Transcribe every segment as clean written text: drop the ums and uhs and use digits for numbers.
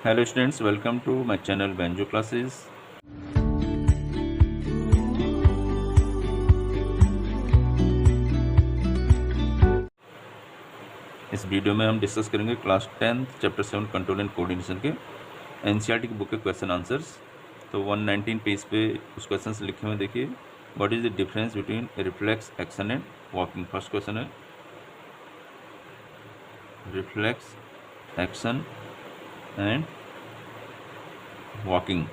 Hello students, welcome to my channel Benjo classes. इस video में हम डिस्कस करेंगे class 10th chapter 7 control and coordination के NCERT की बुक के क्वेश्चन आंसर्स। तो 119 पेज पे उस क्वेश्चन से लिखे हुए देखिए, what is the difference between reflex action and walking. First question है रिफ्लेक्स एक्शन एंड वॉकिंग।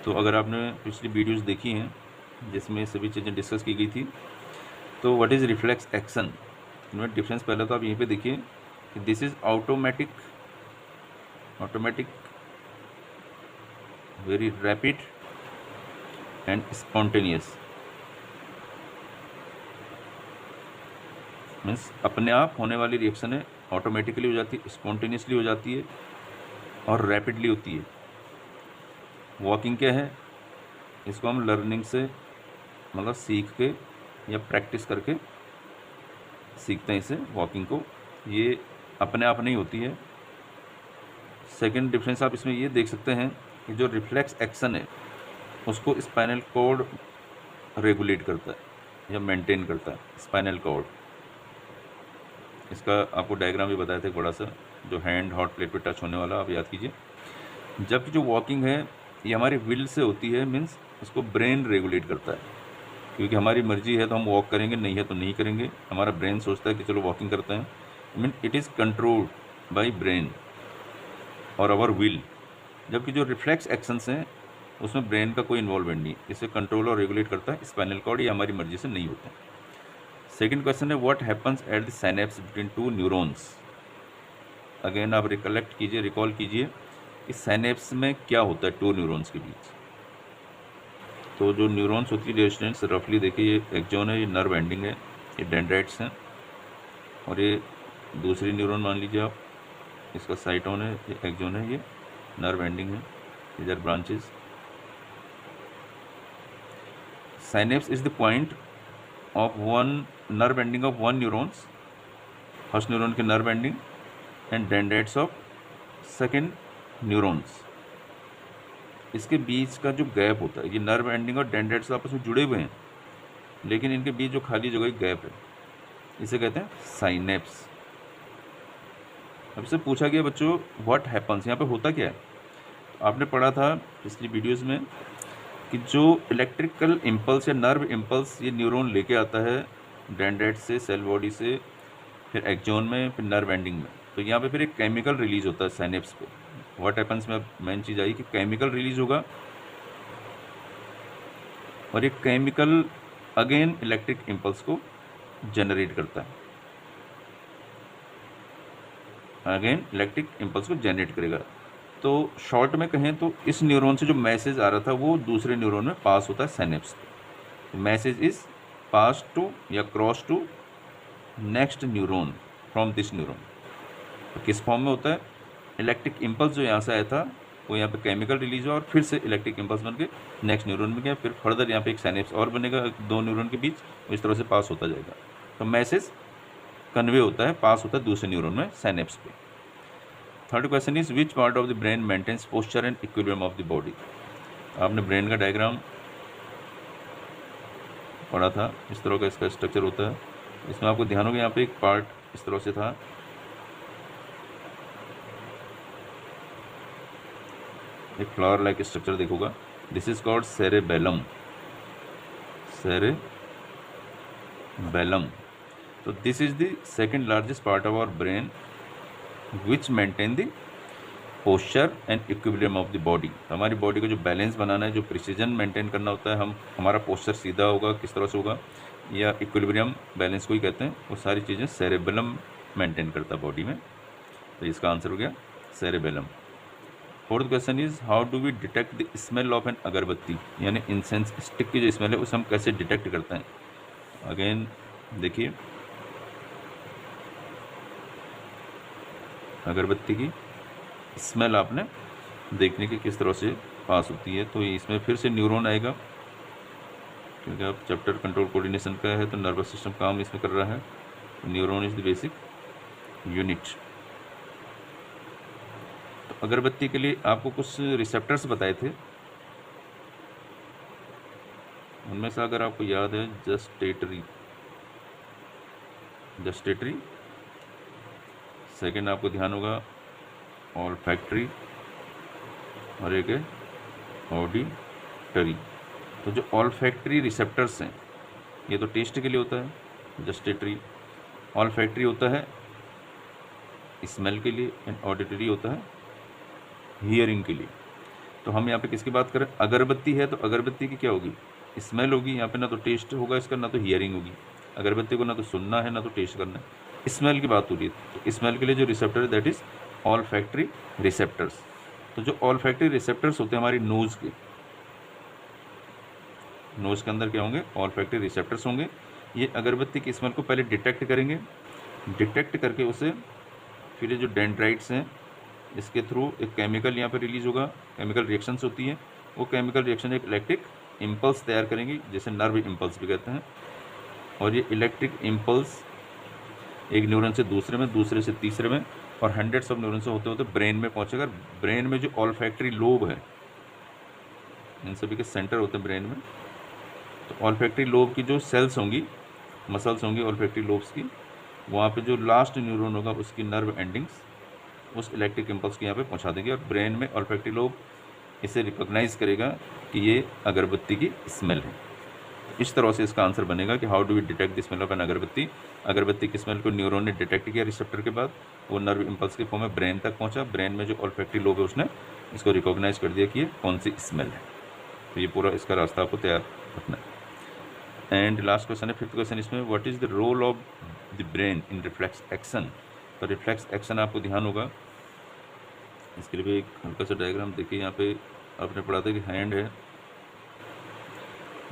तो अगर आपने पिछली वीडियोस देखी हैं जिसमें सभी चीज़ें डिस्कस की गई थी, तो व्हाट इज़ रिफ्लेक्स एक्शन, इनमें डिफरेंस पहले तो आप यहीं पे देखिए कि this is automatic very rapid and spontaneous. Means अपने आप होने वाली रिएक्शन है, ऑटोमेटिकली हो जाती है, स्पॉन्टेनियसली हो जाती है और रैपिडली होती है। वॉकिंग क्या है, इसको हम लर्निंग से मतलब सीख के या प्रैक्टिस करके सीखते हैं इसे, वॉकिंग को। ये अपने आप नहीं होती है। सेकंड डिफरेंस आप इसमें ये देख सकते हैं कि जो रिफ्लेक्स एक्शन है उसको स्पाइनल कॉर्ड रेगुलेट करता है या मेंटेन करता है। स्पाइनल कॉर्ड, इसका आपको डायग्राम भी बताया था बड़ा सा, जो हैंड हॉट प्लेट पे टच होने वाला, आप याद कीजिए। जबकि जो वॉकिंग है ये हमारी विल से होती है, मीन्स इसको ब्रेन रेगुलेट करता है, क्योंकि हमारी मर्जी है तो हम वॉक करेंगे, नहीं है तो नहीं करेंगे। हमारा ब्रेन सोचता है कि चलो वॉकिंग करते हैं, mean it is controlled by brain और आवर विल। जबकि जो रिफ्लेक्स एक्शंस हैं उसमें ब्रेन का कोई इन्वॉल्वमेंट नहीं, इसे कंट्रोल और रेगुलेट करता है स्पाइनल कॉर्ड, ये हमारी मर्जी से नहीं होते। सेकेंड क्वेश्चन है what happens at the synapse between two neurons. Again आप रिकॉल कीजिए कि साइनेप्स में क्या होता है टू न्यूरॉन्स के बीच। तो जो न्यूरॉन्स होती है स्टूडेंट्स, रफली देखिए, ये एक्सॉन है, ये नर्व एंडिंग है, ये डेंड्राइट्स हैं, और ये दूसरी न्यूरॉन मान लीजिए आप, इसका साइटोन है, ये एक्सॉन है, ये नर्व एंडिंग है, इधर branches. Synapse is the point of one nerve ending of one neurons, first neuron के nerve ending, and dendrites of second neurons. इसके बीच का जो गैप होता है, ये नर्व एंडिंग और डेंड्राइट्स आपस में जुड़े हुए हैं, लेकिन इनके बीच जो खाली जगह गैप है, इसे कहते हैं साइनेप्स। अब इससे पूछा गया बच्चों व्हाट हैपन्स, यहाँ पे होता क्या है। आपने पढ़ा था पिछली वीडियोस में कि जो इलेक्ट्रिकल इम्पल्स या नर्व इम्पल्स ये न्यूरॉन लेके आता है डेंड्राइट से, सेल बॉडी से, फिर एक्सॉन में, फिर नर्व एंडिंग में, तो यहाँ पे फिर एक केमिकल रिलीज होता है साइनेप्स पे। व्हाट हैपन्स में मेन चीज़ आई कि केमिकल रिलीज होगा, और ये केमिकल अगेन इलेक्ट्रिक इम्पल्स को जनरेट करता है, अगेन इलेक्ट्रिक इम्पल्स को जनरेट करेगा। तो शॉर्ट में कहें तो इस न्यूरॉन से जो मैसेज आ रहा था वो दूसरे न्यूरॉन में पास होता है साइनेप्स पे। मैसेज इज पास टू या cross to next neuron from this neuron. तो किस फॉर्म में होता है, इलेक्ट्रिक इम्पल्स जो यहाँ से आया था वो यहाँ पे केमिकल रिलीज हुआ और फिर से इलेक्ट्रिक इम्पल्स बन के नेक्स्ट न्यूरॉन में गया, फिर फर्दर यहाँ पे एक साइनेप्स और बनेगा दो न्यूरॉन के बीच, इस तरह से पास होता जाएगा। तो मैसेज कन्वे होता है, पास होता है दूसरे न्यूरॉन में, साइनेप्स पे। Third question is which part of the brain maintains posture and equilibrium of the body. आपने ब्रेन का डायग्राम पढ़ा था, इस तरह का इसका स्ट्रक्चर होता है। इसमें आपको ध्यान होगा यहाँ पे एक पार्ट इस तरह से था, एक फ्लावर लाइक स्ट्रक्चर देखोगा, this is called cerebellum. Cerebellum, तो this is the second largest part of our brain which maintain the posture and equilibrium of the body. हमारी बॉडी को जो बैलेंस बनाना है, जो प्रिसीजन मेंटेन करना होता है, हमारा पोस्चर सीधा होगा, किस तरह से होगा, या इक्विलिब्रियम बैलेंस को ही कहते हैं, वो सारी चीज़ें सेरेबेलम मेंटेन करता है बॉडी में। तो इसका आंसर हो गया cerebellum. Fourth question is how do we detect the smell of an agarbatti, यानी इंसेंस स्टिक की जो स्मेल है उसे हम कैसे डिटेक्ट करते हैं। अगेन देखिए, अगरबत्ती की स्मेल आपने देखने की किस तरह से पास होती है। तो इसमें फिर से न्यूरॉन आएगा, क्योंकि अब चैप्टर कंट्रोल कोऑर्डिनेशन का है तो नर्वस सिस्टम काम इसमें कर रहा है। Neuron is the basic unit. अगरबत्ती के लिए आपको कुछ रिसेप्टर्स बताए थे, उनमें से अगर आपको याद है जस्टेटरी, सेकंड आपको ध्यान होगा ऑल्फैक्टरी, और एक है ऑडिटरी। तो जो ऑल्फैक्टरी रिसेप्टर्स हैं ये तो टेस्ट के लिए होता है जस्टेटरी, ऑल्फैक्टरी होता है स्मेल के लिए, एंड ऑडिटरी होता है हियरिंग के लिए। तो हम यहाँ पे किसकी बात करें, अगरबत्ती है तो अगरबत्ती की क्या होगी, स्मेल होगी। यहाँ पे ना तो टेस्ट होगा इसका, ना तो हियरिंग होगी। अगरबत्ती को ना तो सुनना है ना तो टेस्ट करना है, स्मेल की बात हो रही है। तो स्मेल के लिए जो रिसेप्टर है दैट इज़ ऑल्फैक्टरी रिसेप्टर्स। तो जो ऑल्फैक्टरी रिसेप्टर्स होते हैं हमारी नोज़ के अंदर क्या होंगे, ऑल्फैक्टरी रिसेप्टर्स होंगे। ये अगरबत्ती की स्मेल को पहले डिटेक्ट करेंगे, डिटेक्ट करके उसे फिर ये जो डेंड्राइट्स हैं इसके थ्रू एक केमिकल यहाँ पर रिलीज होगा, केमिकल रिएक्शंस होती है। वो केमिकल रिएक्शन एक इलेक्ट्रिक इम्पल्स तैयार करेंगी जिसे नर्व इम्पल्स भी कहते हैं। और ये इलेक्ट्रिक इम्पल्स एक न्यूरॉन से दूसरे में, दूसरे से तीसरे में, और हंड्रेड्स ऑफ न्यूरॉन से होते होते ब्रेन में पहुँचेगा। ब्रेन में जो ऑल्फैक्टरी लोब है, इन सभी के सेंटर होते हैं ब्रेन में। तो ऑल्फैक्टरी लोब की जो सेल्स होंगी, मसल्स होंगी ऑल्फैक्टरी लोब्स की, वहाँ पे जो लास्ट न्यूरॉन होगा उसकी नर्व एंडिंग्स उस इलेक्ट्रिक इम्पल्स को यहाँ पे पहुँचा देंगे, और ब्रेन में ऑल्फैक्टरी लोब इसे रिकॉग्नाइज करेगा कि ये अगरबत्ती की स्मेल है। इस तरह से इसका आंसर बनेगा कि how do we detect the smell of an agarbatti. अगरबत्ती की स्मेल को न्यूरॉन ने डिटेक्ट किया रिसेप्टर के बाद, वो नर्व इम्पल्स के फॉर्म में ब्रेन तक पहुँचा। ब्रेन में जो ऑल्फैक्टरी लोब है उसने इसको रिकॉग्नाइज कर दिया कि ये कौन सी स्मेल है। तो ये पूरा इसका रास्ता आपको तैयार रखना है। एंड लास्ट क्वेश्चन है, फिफ्थ क्वेश्चन इसमें, what is the role of the brain in reflex action. तो रिफ्लेक्स एक्शन आपको ध्यान होगा, इसके लिए भी एक हल्का सा डायग्राम देखिए। यहाँ पे आपने पढ़ा था कि हैंड है,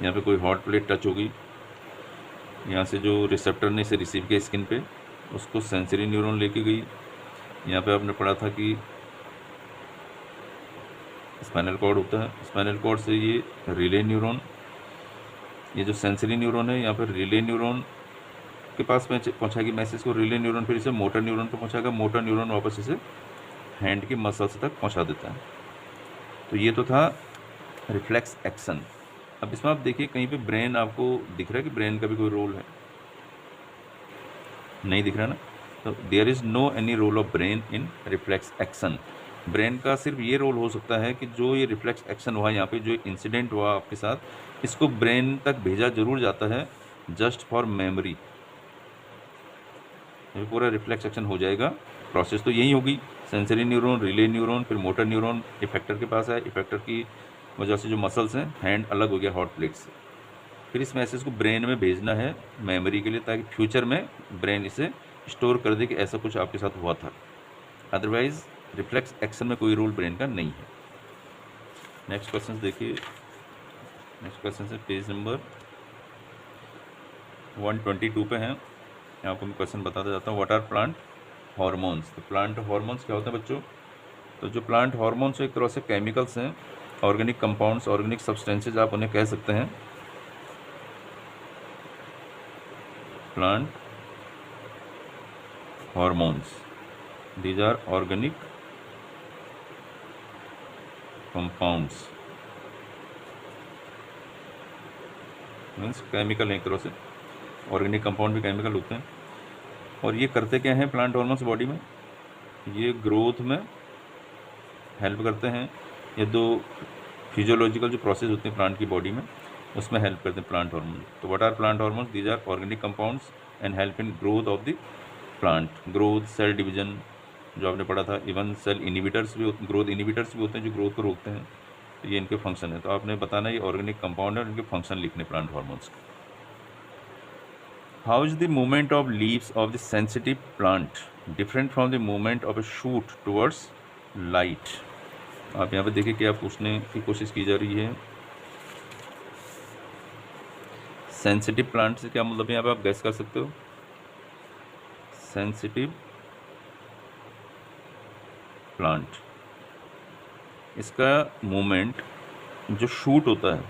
यहाँ पे कोई हॉट प्लेट टच होगी, यहाँ से जो रिसेप्टर ने इसे रिसीव किया स्किन पे, उसको सेंसरी न्यूरॉन लेके गई। यहाँ पे आपने पढ़ा था कि स्पाइनल कॉर्ड होता है, स्पाइनल कॉर्ड से ये रिले न्यूरॉन, ये जो सेंसरी न्यूरॉन है यहाँ पर रिले न्यूरॉन के पास पहुँचाएगी मैसेज को, रिले न्यूरॉन फिर इसे मोटर न्यूरॉन पर पहुँचाएगा, मोटर न्यूरॉन वापस इसे हैंड की मसल्स तक पहुँचा देता है। तो ये तो था रिफ्लेक्स एक्शन। अब इसमें आप देखिए कहीं पे ब्रेन आपको दिख रहा है कि ब्रेन का भी कोई रोल है, नहीं दिख रहा ना। तो there is no any role of brain in reflex action. Brain का सिर्फ ये रोल हो सकता है कि जो ये रिफ्लेक्स एक्शन हुआ, यहाँ पे जो इंसिडेंट हुआ आपके साथ, इसको ब्रेन तक भेजा जरूर जाता है जस्ट फॉर मेमोरी। ये पूरा रिफ्लेक्स एक्शन हो जाएगा, प्रोसेस तो यही होगी, सेंसरी न्यूरॉन, रिले न्यूरॉन, फिर मोटर न्यूरॉन इफेक्टर के पास है, इफेक्टर की वजह से जो मसल्स हैं, हैंड अलग हो गया हॉट प्लेट से, फिर इस मैसेज को ब्रेन में भेजना है मेमोरी के लिए, ताकि फ्यूचर में ब्रेन इसे स्टोर कर दे कि ऐसा कुछ आपके साथ हुआ था। अदरवाइज रिफ्लेक्स एक्शन में कोई रोल ब्रेन का नहीं है। नेक्स्ट क्वेश्चन देखिए, नेक्स्ट क्वेश्चन है पेज नंबर 122 पे हैं। यहाँ को मैं क्वेश्चन बताता जाता हूँ, व्हाट आर प्लांट हार्मोन्स। तो प्लांट हार्मोन्स क्या होते हैं बच्चों, तो जो प्लांट हार्मोन्स एक तरह से केमिकल्स हैं, ऑर्गेनिक कंपाउंड्स, ऑर्गेनिक सब्सटेंसेज आप उन्हें कह सकते हैं। Plant hormones, these are organic compounds, means chemical एक तरह से, ऑर्गेनिक कंपाउंड भी केमिकल होते हैं। और ये करते क्या हैं प्लांट हार्मोन्स बॉडी में, ये ग्रोथ में हेल्प करते हैं। ये दो फिजियोलॉजिकल जो प्रोसेस होते हैं प्लांट की बॉडी में, उसमें हेल्प करते हैं प्लांट हार्मोन। तो what are plant hormones, these are organic compounds and help in growth of the plant, growth, cell division जो आपने पढ़ा था, इवन सेल इनिबिटर्स भी, ग्रोथ इनिबिटर्स भी होते हैं जो ग्रोथ को रोकते हैं। तो ये इनके फंक्शन है। तो आपने बताना ये ऑर्गेनिक कंपाउंड है और इनके फंक्शन लिखने प्लांट हार्मोन्स के। How is the movement of leaves of the sensitive plant different from the movement of A shoot towards light. आप यहाँ पे देखिए क्या पूछने की कोशिश की जा रही है। सेंसिटिव प्लांट से क्या मतलब यहाँ पे आप गैस कर सकते हो, सेंसिटिव प्लांट, इसका मूवमेंट जो शूट होता है,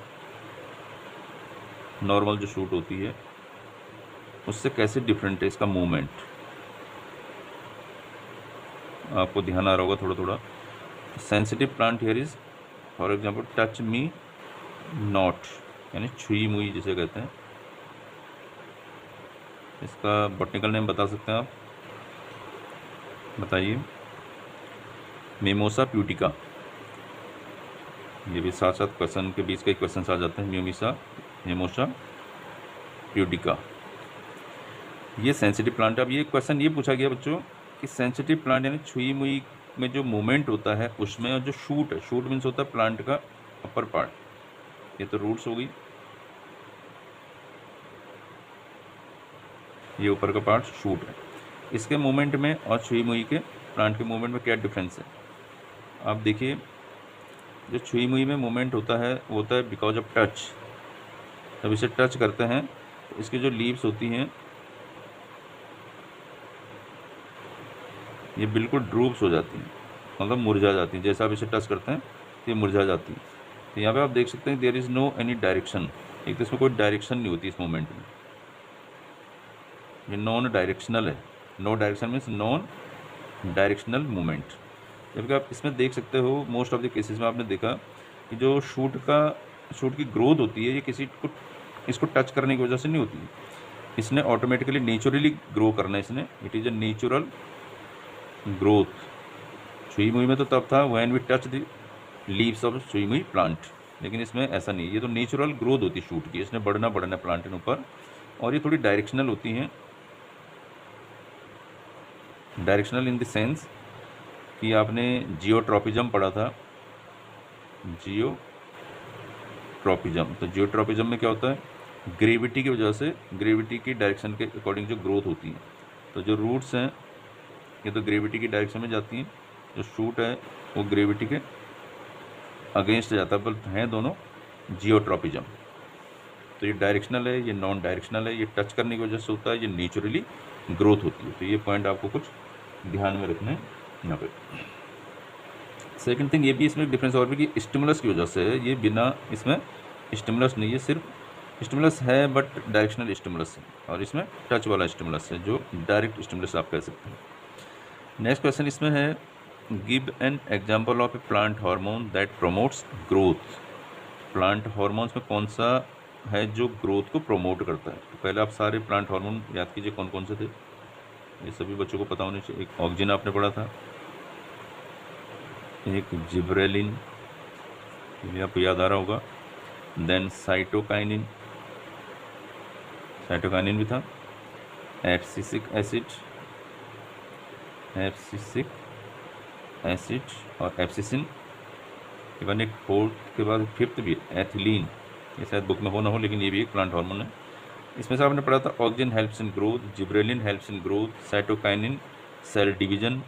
नॉर्मल जो शूट होती है उससे कैसे डिफरेंट है इसका मूवमेंट। आपको ध्यान आ रहा होगा थोड़ा थोड़ा। Sensitive plant here is for example touch me not, यानी छुई मुई जिसे कहते हैं। इसका बॉटनिकल नेम बता सकते हैं आप? बताइए। मिमोसा प्यूटिका। ये भी साथ साथ क्वेश्चन के बीच कई क्वेश्चन आ जाते हैं। मिमोसा प्यूटिका ये सेंसिटिव प्लांट। अब ये क्वेश्चन ये पूछा गया बच्चों कि सेंसिटिव प्लांट यानी छुई मुई में जो मूवमेंट होता है उसमें, और जो शूट है, शूट मीन्स होता है प्लांट का अपर पार्ट, ये तो रूट्स हो गई, ये ऊपर का पार्ट शूट है। इसके मूवमेंट में और छुई मुई के प्लांट के मूवमेंट में क्या डिफरेंस है? आप देखिए, जो छुई मुई में मूवमेंट होता है वो होता है बिकॉज ऑफ टच। जब इसे टच करते हैं तो इसकी जो लीव्स होती हैं ये बिल्कुल ड्रूप्स हो जाती हैं, मतलब मुरझा जाती हैं। जैसा आप इसे टच करते हैं तो ये मुरझा जाती है। तो यहाँ पे आप देख सकते हैं there is no any direction. एक तो इसमें कोई डायरेक्शन नहीं होती इस मोमेंट में, ये नॉन डायरेक्शनल है। No direction means non directional movement. जबकि आप इसमें देख सकते हो मोस्ट ऑफ द केसेस में आपने देखा कि जो शूट की ग्रोथ होती है ये किसी को इसको टच करने की वजह से नहीं होती है। इसने ऑटोमेटिकली नेचुरली ग्रो करना है इसने। It is a natural growth. छुई मुई में तो तब था when we touch the leaves of chhui mui plant, लेकिन इसमें ऐसा नहीं, ये तो नेचुरल ग्रोथ होती है शूट की। इसने बढ़ना प्लांट के ऊपर, और ये थोड़ी डायरेक्शनल होती हैं। डायरेक्शनल इन द सेंस कि आपने जियोट्रोपिज्म पढ़ा था, जियोट्रोपिज्म। तो जियोट्रोपिज्म में क्या होता है, ग्रेविटी की वजह से, ग्रेविटी की डायरेक्शन के अकॉर्डिंग जो ग्रोथ होती है। तो जो रूट्स हैं ये तो ग्रेविटी की डायरेक्शन में जाती हैं, जो शूट है वो ग्रेविटी के अगेंस्ट जाता है, बल्कि हैं दोनों जियोट्रोपिज्म। तो ये डायरेक्शनल है, ये नॉन डायरेक्शनल है, ये टच करने की वजह से होता है, ये नेचुरली ग्रोथ होती है। तो ये पॉइंट आपको कुछ ध्यान में रखना है यहाँ पे। सेकंड थिंग ये भी इसमें डिफरेंस और भी कि स्टिमुलस की वजह से है, ये बिना इसमें स्टिमुलस नहीं है, सिर्फ स्टिमुलस है बट डायरेक्शनल स्टिमुलस है, और इसमें टच वाला स्टिमुलस है जो डायरेक्ट स्टिमुलस आप कह सकते हैं। नेक्स्ट क्वेश्चन इसमें है give an example of A plant hormone that promotes growth. Plant hormones में कौन सा है जो ग्रोथ को प्रमोट करता है? तो पहले आप सारे प्लांट हार्मोन याद कीजिए कौन कौन से थे, ये सभी बच्चों को पता होने चाहिए। एक ऑक्सिन आपने पढ़ा था, एक जिब्रेलिन, ये आपको याद आ रहा होगा। देन साइटोकाइनिन भी था, एब्सिसिक एसिड और एब्सिसिन। इवन एक फोर्थ के बाद फिफ्थ भी एथिलीन, ये शायद बुक में हो ना हो, लेकिन ये भी एक प्लांट हार्मोन है। इसमें से आपने पढ़ा था auxin helps in growth, gibberellin helps in growth, cytokinin cell division,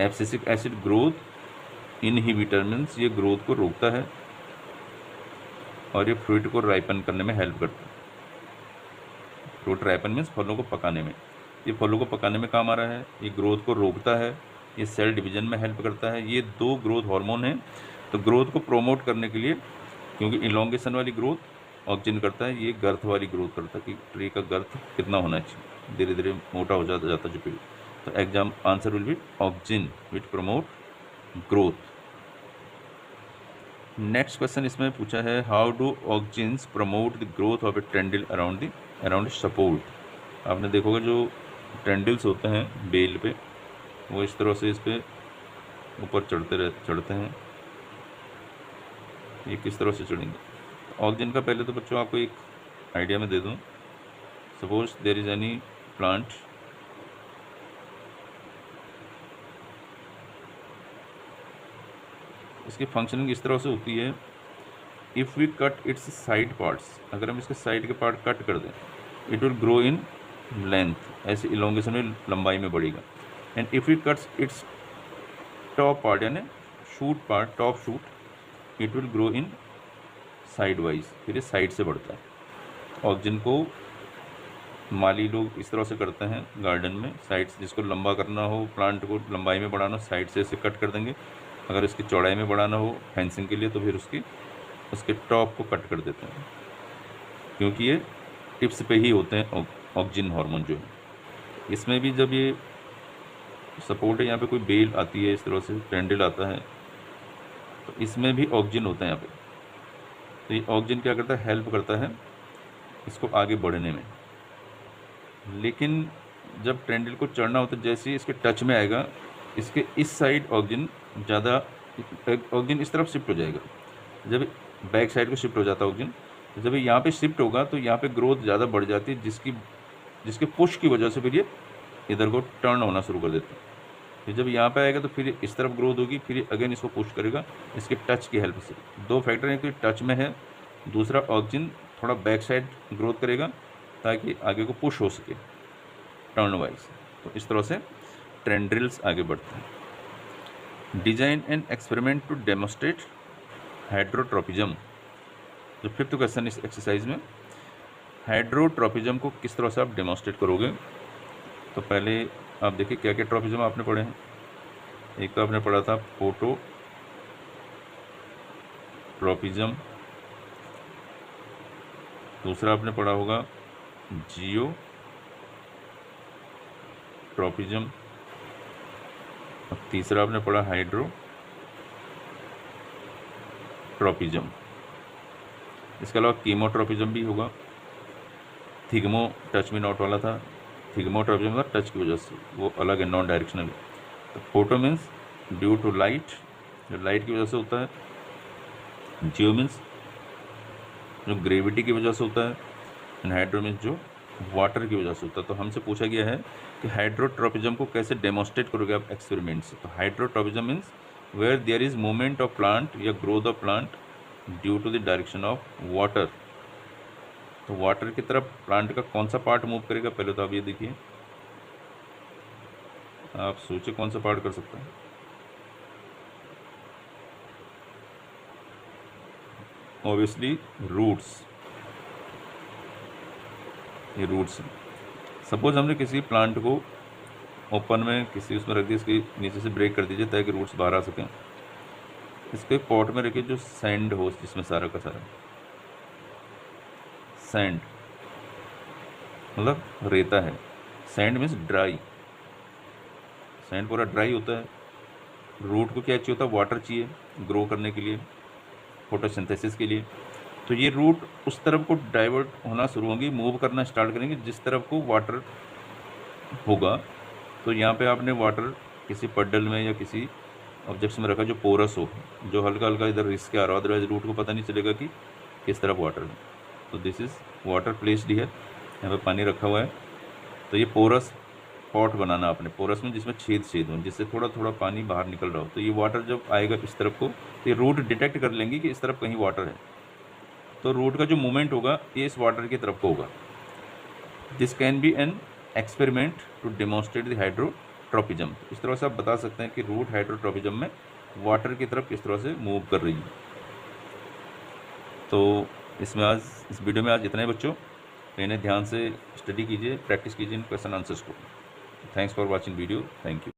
abscisic acid growth inhibitor means ये ग्रोथ को रोकता है, और ये फ्रूट को राइपन करने में हेल्प करता है। फ्रूट राइपन मीन्स फलों को पकाने में, ये फलों को पकाने में काम आ रहा है, ये ग्रोथ को रोकता है, ये सेल डिवीजन में हेल्प करता है। ये दो ग्रोथ हार्मोन हैं। तो ग्रोथ को प्रोमोट करने के लिए, क्योंकि इलोंगेशन वाली ग्रोथ ऑक्सिन करता है, ये गर्थ वाली ग्रोथ करता है कि ट्री का गर्थ कितना होना चाहिए, धीरे धीरे मोटा हो जाता जो पेड़। तो exam answer will be auxin which promote growth. Next question इसमें पूछा है how do auxins promote the growth of a tendril around support. आपने देखोगे जो टेंडिल्स होते हैं बेल पे, वो इस तरह से इस पर ऊपर चढ़ते हैं। ये किस तरह से चढ़ेंगे? ऑक्सिन का पहले तो बच्चों आपको एक आइडिया में दे दूं। Suppose there is any plant, इसकी फंक्शनिंग इस तरह से होती है, if we cut its side parts, अगर हम इसके साइड के पार्ट कट कर दें, it will grow in length, ऐसे इलोंगेशन में लंबाई में बढ़ेगा। And if we cuts its top part यानी shoot part, top shoot, it will grow in side wise, फिर ये साइड से बढ़ता है। ऑक्सिन को माली लोग इस तरह से करते हैं गार्डन में, साइड से, जिसको लंबा करना हो, प्लांट को लंबाई में बढ़ाना, साइड से इसे कट कर देंगे। अगर इसकी चौड़ाई में बढ़ाना हो फेंसिंग के लिए तो फिर उसके टॉप को कट कर देते हैं, क्योंकि ये टिप्स पे ही होते हैं ऑक्सिन हार्मोन जो है। इसमें भी जब ये सपोर्ट है, यहाँ पे कोई बेल आती है, इस तरह से टेंडल आता है, तो इसमें भी ऑक्सीजन होता है यहाँ पे। तो ये ऑक्सीजन क्या करता है, हेल्प करता है इसको आगे बढ़ने में। लेकिन जब टेंडल को चढ़ना होता है, जैसे ही इसके टच में आएगा, इसके इस साइड ऑक्सीजन ज़्यादा, ऑक्सीजन इस तरफ शिफ्ट हो जाएगा। जब बैक साइड को शिफ्ट हो जाता है ऑक्सीजन, तो जब यहाँ पे शिफ्ट होगा तो यहाँ पे ग्रोथ ज़्यादा बढ़ जाती है, जिसके पुश की वजह से फिर ये इधर को टर्न होना शुरू कर देता है। फिर जब यहाँ पे आएगा तो फिर इस तरफ ग्रोथ होगी, फिर अगेन इसको पुश करेगा इसके टच की हेल्प से। दो फैक्टर हैं, कि टच में है, दूसरा ऑक्सीजन थोड़ा बैक साइड ग्रोथ करेगा ताकि आगे को पुश हो सके टर्न वाइज। तो इस तरह से टेंड्रिल्स आगे बढ़ते हैं। Design and experiment to demonstrate hydrotropism. जो 5th क्वेश्चन इस एक्सरसाइज में, हाइड्रोट्रोपिज्म को किस तरह से आप डेमोस्ट्रेट करोगे। तो पहले आप देखिए क्या क्या ट्रोपिज्म आपने पढ़े हैं। एक तो आपने पढ़ा था फोटो ट्रोपिज्म, दूसरा आपने पढ़ा होगा जियो ट्रोपिज्म, और तीसरा आपने पढ़ा हाइड्रो ट्रोपिज्म। इसके अलावा कीमोट्रोपिज्म भी होगा। थिग्मो टच मी नॉट वाला था, थिग्मोट्रोपिज्म था टच की वजह से, वो अलग है, नॉन डायरेक्शनल। तो photo means due to light, जो लाइट की वजह से होता है। जियो मीन्स जो ग्रेविटी की वजह से होता है। एंड हाइड्रो मीन्स जो वाटर की वजह से होता है। तो हमसे पूछा गया है कि हाइड्रोट्रोपिज्म को कैसे डेमोस्ट्रेट करोगे आप एक्सपेरिमेंट से। तो hydrotropism means where there is movement of plant या growth of plant due to the direction of water. तो वाटर की तरफ प्लांट का कौन सा पार्ट मूव करेगा, पहले तो आप ये देखिए, आप सोचिए कौन सा पार्ट कर सकता है। ऑब्वियसली रूट्स, ये रूट्स हैं। सपोज हमने किसी प्लांट को ओपन में किसी उसमें रख दिया, इसके नीचे से ब्रेक कर दीजिए ताकि रूट्स बाहर आ सकें। इसके पॉट में रखिए जो सैंड हो, जिसमें सारा का सारा सैंड मतलब रेता है। सैंड मीन्स ड्राई, सैंड पूरा ड्राई होता है। रूट को क्या चाहिए होता है, वाटर चाहिए ग्रो करने के लिए, फोटोसिंथेसिस के लिए। तो ये रूट उस तरफ को डाइवर्ट होना शुरू होंगी, मूव करना स्टार्ट करेंगे जिस तरफ को वाटर होगा। तो यहाँ पे आपने वाटर किसी पड्डल में या किसी ऑब्जेक्ट्स में रखा जो पोरस हो, जो हल्का हल्का इधर रिस्क आ रहा हो, अदरवाइज रूट को पता नहीं चलेगा कि किस तरफ वाटर है। तो this is water placed here, यहाँ पे पानी रखा हुआ है। तो ये पोरस पॉट बनाना आपने, पोरस में जिसमें छेद हो, जिससे थोड़ा थोड़ा पानी बाहर निकल रहा हो। तो ये वाटर जब आएगा इस तरफ को, तो ये रूट डिटेक्ट कर लेंगे कि इस तरफ कहीं वाटर है। तो रूट का जो मूवमेंट होगा ये इस वाटर की तरफ को होगा। This can be an experiment to demonstrate the hydrotropism. इस तरह से आप बता सकते हैं कि रूट हाइड्रोट्रोपिज्म में वाटर की तरफ किस तरह से मूव कर रही है। तो इसमें आज इस वीडियो में आज इतना ही बच्चों। तो इन्हें ध्यान से स्टडी कीजिए, प्रैक्टिस कीजिए इन क्वेश्चन आंसर्स को। Thanks for watching video, thank you.